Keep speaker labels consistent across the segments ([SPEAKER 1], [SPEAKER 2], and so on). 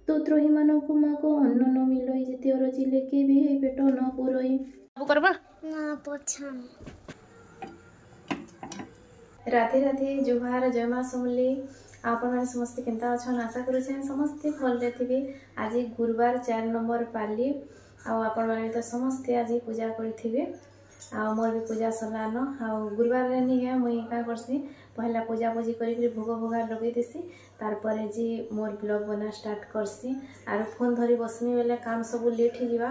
[SPEAKER 1] ତୁ ତ୍ରୋହୀମାନଙ୍କୁ ମାଗ ଅନ୍ନ ନ ମିଳଇ ଯେତେ ଅରଜିଲେ କେବେ ପେଟ ନ ପୁରଇ। ସବୁ କରବା
[SPEAKER 2] ନା ପଛନ
[SPEAKER 1] राधे राधे जुहार जय माँ समले आपने समस्ते केंता अच्छा आशा करुचे समस्ते भल थे। आज गुरुवार 4 नंबर पाली आपण मैंने तो समस्ते आज पूजा करेंगे मोर भी पूजा सरलान गुरुवार नहीं मुई क्या करसी पहला पूजा पूजी कर भोग भोगा लगे देसी तार जी मोर ब्लॉग बना स्टार्ट करसी आर फोन धरी बसमी बेले काम सब लेट हो जावा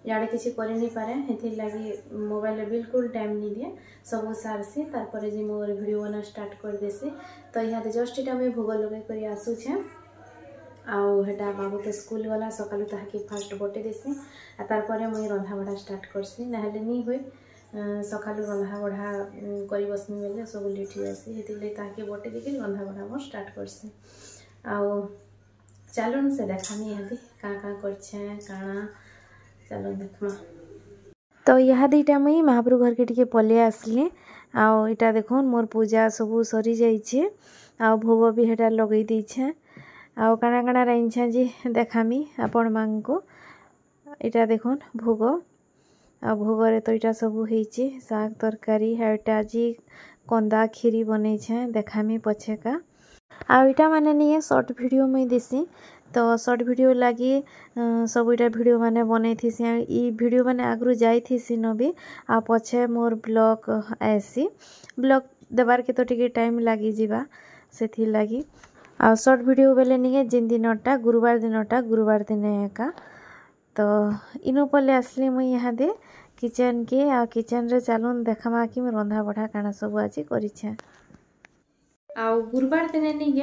[SPEAKER 1] याड़े किसी कर नहीं पारे हेतिर लगी मोबाइल बिल्कुल टाइम नहीं दिए सब सारसी तार जी मोर वीडियो बना स्टार्ट कर देसी तो यहाँ जस्ट इटा मुझे भोग लगे कर आसूचे आटा बाबू तो स्कूल गला सकालू ताकि फास्ट बटे देसी तार मुझे रंधा बढ़ा स्टार्ट करसी ना नहीं हुए सकालू रंधा बढ़ा कर बसमी बेले सब लेट हो जासी ताकि बटे देखिए रंधा बढ़ा मोर स्टार्ट करसी आउ चलन से देखानी यहाँ काँ काँ कर चलो देखमा तो यहाँ दीटा मुई महाप्रभु घर के टिके पले आसली आटा देखो मोर पूजा सब सरी जाइए आ भोग भी हेटा लगे दीछे आउ काଣା काଣା रांधिछे जी देखामी आपण मान को इटा देखो भोग आ भोगरे तो इटा सब होइछे साग तरकारी हेटा जी कंदा खीरी बनै छे देखामी पछेका आ इटा माने नहीं शॉर्ट वीडियो में देसी तो शॉर्ट वीडियो लगी सब इटा वीडियो माने बनै थीसी ई वीडियो माने आगु जाई थीसी न भी आ पछे मोर ब्लॉग ऐसी ब्लॉग देबार के तो टिके टाइम लागी जीवा सेथि लागी आ शॉर्ट वीडियो बेले नहीं जिन दिनटा गुरुवार दिन एका तो इनो पले आसली मुई यहाँ दे किचन के आ किचन रे चलून देखामा कि रंधा बढ़ा काना सब आज करिछे आ गुरुवार दिन नहीं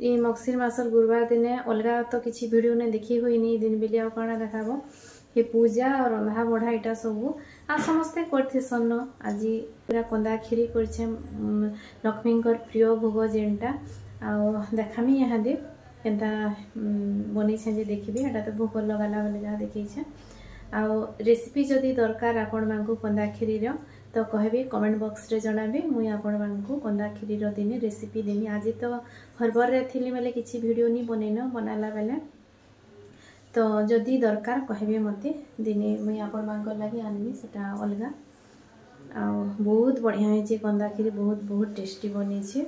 [SPEAKER 1] ये मगसीर मासर गुरुवार दिन अलग तो किसी वीडियो ने देखी हुई नहीं दिन बेली आ कौन देखाबो ये पूजा और रंधा बढ़ा इटा सब आ समस्ते करथे सन आज पूरा कंदा खीरी करछे लक्ष्मी प्रिय भोग जेनटा आ देखामी यहाँ दे केनता बनी जे देखिबी एटा तो भोग लगाला बेले जहाँ देखी आ रेसिपी जदि दरकार आपण मानकु कंदा खीरी तो कहबी कमेंट बॉक्स रे जणाबी मुई आपण मानकु कंदा खीरी दिने रेसिपी देमी आज तो हरबर रे थिली बेले किसी वीडियो नहीं बनैन बनाला बेले तो जदि दरकार कहबे मते दिने मुई आपण मानक लागि आनमी सेटा अलगा आ बहुत बढ़िया है जे कंदा खीरी बहुत टेस्टी बनी छे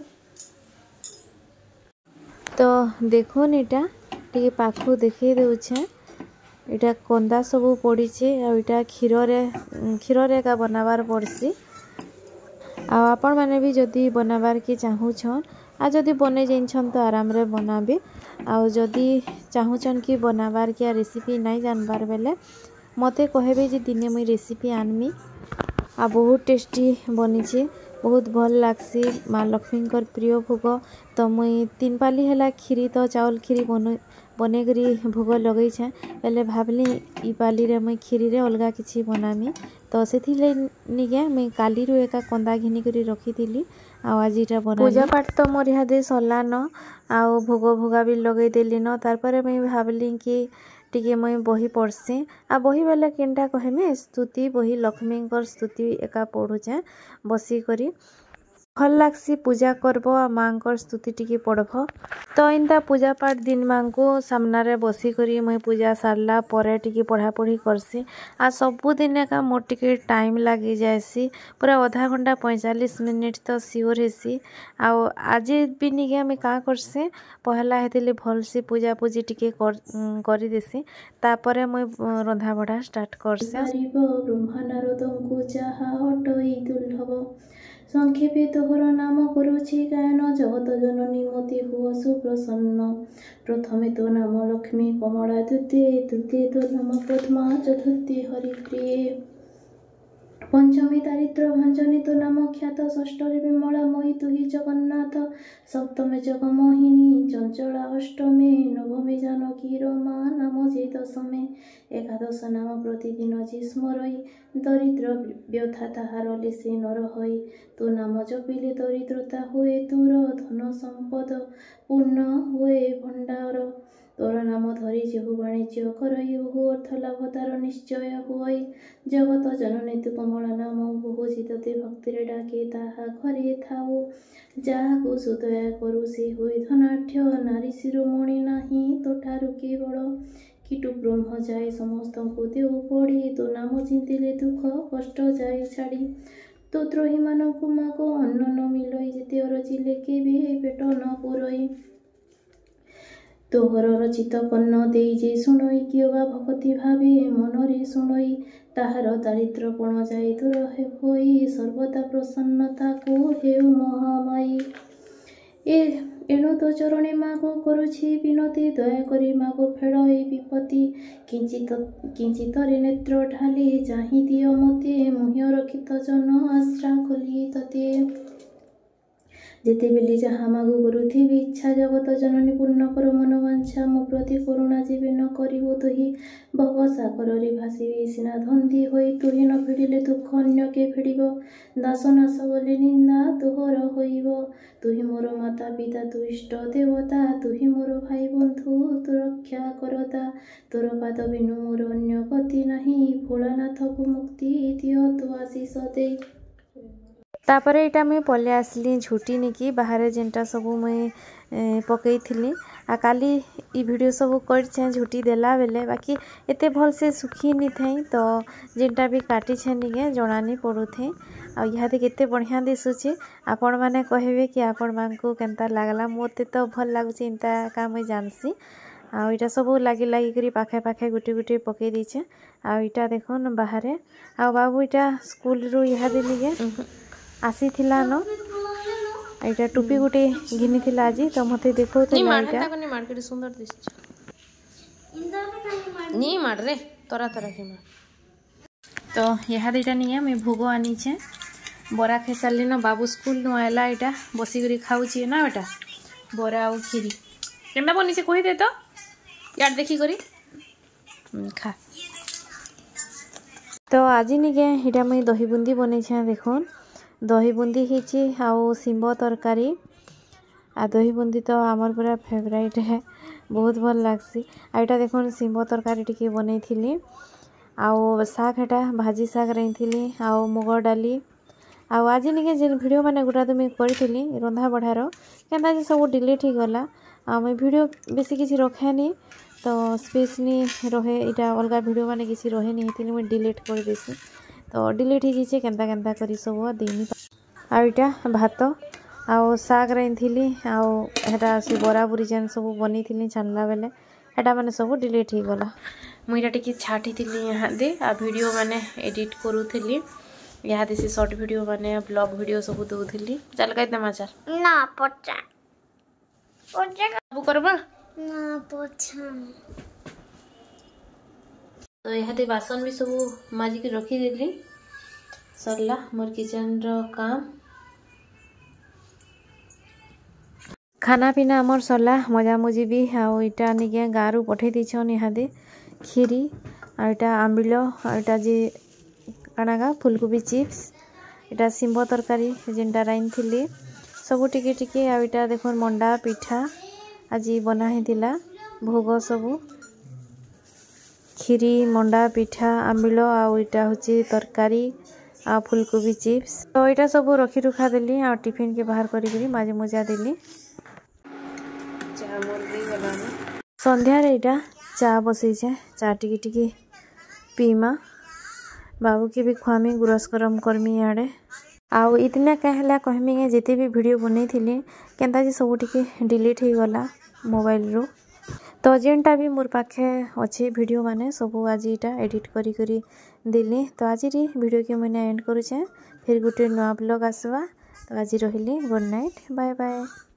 [SPEAKER 1] तो देखो इटा टिके पाखु देखै देउछे इटा कंदा सब पड़ी आ इटा क्षीर रे का बनाबार पड़सी आपण मैंने भी जदि बनाबार के चाहूछन आ जदि बने जाइछन तो आराम रे बनाबे आ जदि चाहूछन कि बनाबार के रेसिपी नहीं जानबार बेले मते कहबे जे दिने मुई रेसिपी आनमी आ बहुत टेस्टी बनी छे बहुत भल लागसी माँ लक्ष्मी प्रिय भोग तो मुई 3 पाली हैला खीरी तो चावल खीरी बने करी भोग लगे बेले भावली ई पाली रे मुई खीरी रे अलगा किसी बनामी तो से निके मुई काली रू एका कंदा घिनी करी रखी थी आज इटा बना पूजा पाठ तो मोर यहाँ दे सरलान आ भोग भोगा भी लगे देली न तार मुई भावली कि टिके मुई बही पढ़सी आ बही बेले केनटा कहमी स्तुति बही लक्ष्मी स्तुति एका पढ़ुचे बसी करी भल लागसी पूजा करब आ माँ स्तुति टिके पढ़ब तो इनता पूजा पाठ दिन माँ को सामना रे बसी करी मुई पूजा सारला परे टिके पढ़ा पढ़ी करसी आ सबु दिन का मोर टिके टाइम लगी जाएसी पूरा आधा घंटा 45 मिनिट तो सियोर हेसी आ आज भी निके आम क्या करसी पहला हेतिले भलसी पूजा पूजी टिके कर देसी तापरे मुई रंधा बढ़ा स्टार्ट करसी ब्रह्मानारदंकु जाहा हटई दुर्लभ संक्षेपे तोहर नाम करुछि गायन जगत जननी मते हुआ सुप्रसन्न प्रथमे तो नाम लक्ष्मी कमला द्वितीय तो नाम पद्मा चतुर्थी हरिप्रिय पंचमी दारिद्र भंजनी तो नाम ख्यात षष्ठे विमला मयि तुहि जगन्नाथ सप्तमे जगमोहिनी चंचला अष्टमे नवमे जानकी रमा नाम जे दशमे एकादश नाम प्रतिदिन जे स्मरई दरिद्र व्यथा ताहार लेसे नर हई तो नाम जपिले दरिद्रता हुए दूर धन संपद पूर्ण हुए भंडार तोर नाम धरी जेहु वाणिज्य करई बहु अर्थ लाभ तार निश्चय हुई जगत जननी तु कमल नाम बहु चितते भक्ति डाके ताहा घरे थाऊ जाहाकु सुदया करू से होई धनाढ्य नारी शिरोमणि नाही तोठारु केवल किटु ब्रह्म जाए समस्त को देव पड़ी तो नाम चिंतिले दुख कष्ट जाए छाड़ी तो द्रोही मानकु मागो अन्न न मिलई जेते अरजिले केबे पेट न पुरई तोहर रचित कन्न देई जे शुणई कियबा भक्ति भावे मनरे शुणई ताहार दारिद्र्यपण जाए दूर होई सर्वदा प्रसन्नता को हेउ महामाई एणु तो चरणे मागो करुछि विनती दया करी मागो फेड़ ए विपत्ति किंचितरे नेत्र ढाली चाहि दियो मते मुह्य रखित जन आश्रा कली तते जेते बेली जहा मागो करुथिबि इच्छा जगत जननी पूर्ण कर मनोवांछा मो प्रति करुणा जीवे न करिबो तुहि भव सागर रे भासिबि सिना धंदी होई तुहि न फेडिले दुख अन्य के फेडिबो दास नाश गले निंदा तोहर होइबो तुहि मोर माता पिता तु इष्ट देवता तुहि मोर भाई बंधु तु रक्षा करता तोर पाद बिनु मोर अन्य गति नाही भोलानाथ को मुक्ति दियो तु आशीष दे तापर एटा मुई पले आसली झुटी निकी बाहर जेनटा सबू मुई पकई थी आ काली ई वीडियो सब कर झुटी देला बेले बाकी एते भल से सुखी नी थे तो जेनटा भी काटी छे निके जनानी पड़ू थे आ इहादे केते बढ़िया दिसुचे आपण माने कहबे कि आपण मानकू केनता लागला मोते तो भल लागुचे इंता का मुई जानसी आ इटा सब लागी लागी करी पाखे पाखे गुटी गुटी पकई दीछे आ इटा देखोन बाहर आ बाबू इटा स्कूल रू इहादे निके आसी थिला न एटा टोपी गुटे घिनी थिला आज तो मते देखो थे एटा नी मार्केट सुंदर दिस नी मार रे तोरा तोरा के मार तो यहा देटा निया मैं भोग आनी छे बरा खाई सारली न बाबू स्कूल नु आला एटा बसी करी खाउची ना बेटा बरा और खीरी केना बनी से कहि दे तो यार देखी करी खा तो आज निके एटा मैं दही बुंदी बनै छे देखोन दही बुंदी हिची आउ सिंब तरकारी आ दही बुंदी तो आमर पूरा फेवरेट है बहुत भल लागसी आ एटा देखो सिंब तरकारी टिके बनै थिली आउ साग एटा भाजी साग रही थी आउ मुग डाली आउ आज निके जेन वीडियो माने गुटा तो मैं करी रंधा बढ़ार केनता जे सब डिलीट ही गला आ मैं वीडियो बेसी किसी रखेनी तो स्पेस नी रहे इटा अलगा वीडियो माने किसी रहे नहीं थी मैं डिलीट कर देसी तो डिलीट ही किछे केनता केनता करी सब देनी आ इटा भात आउ साग रही थी आउ हेटा से बरा बुरी जेन सब बनी थी छानला बेले हेटा माने सब डिलीट ही गला मुझे टिके छाटी थी यहाँ दे आ वीडियो माने एडिट करूली यहाँ दे से शॉर्ट वीडियो माने ब्लॉग वीडियो सब दूली चल कई दमा चल
[SPEAKER 2] ना पोचा पोचा
[SPEAKER 1] सब करबा
[SPEAKER 2] ना पोछा
[SPEAKER 1] तो यहाँ दे बासन भी सब माजिक रखी देली सरला मोर किचन रो काम खाना पीना आमर सरला मजा मजी भी आउ इटा निके गारू पठे दीछन यहाँ दे खीरी आ इटा आंबिल आ इटा जे काणागा फुलकोबी चिप्स इटा सिंब तरकारी जेनटा राइन थिली सब टिके टिके आ इटा देखो मंडा पिठा आज बना हेतिला भोग सब खीरी मंडा पिठा आंबिल आ इटा होची तरकारी आ फुलकोबी चिप्स तो इटा सब रखी रुखा देली आ टिफिन के बाहर करी माजी मजा देली संध्या रे इटा चा बसई छे चा टिके टिके पीमा बाबू के भी खुआमी गुरस गरम करमी आड़े आउ इतना कहला कहमी जिते भी वीडियो बनै थिली केनता जे सब टिके डिलीट ही गला मोबाइल रो तो जेनटा भी मोर पाखे अच्छे वीडियो माने सब आज इटा एडिट करी करी दिली तो आज वीडियो के मैंने एंड करूचे फिर गोटे नया ब्लॉग आसवा तो आज रहिली गुड नाइट बाय बाय।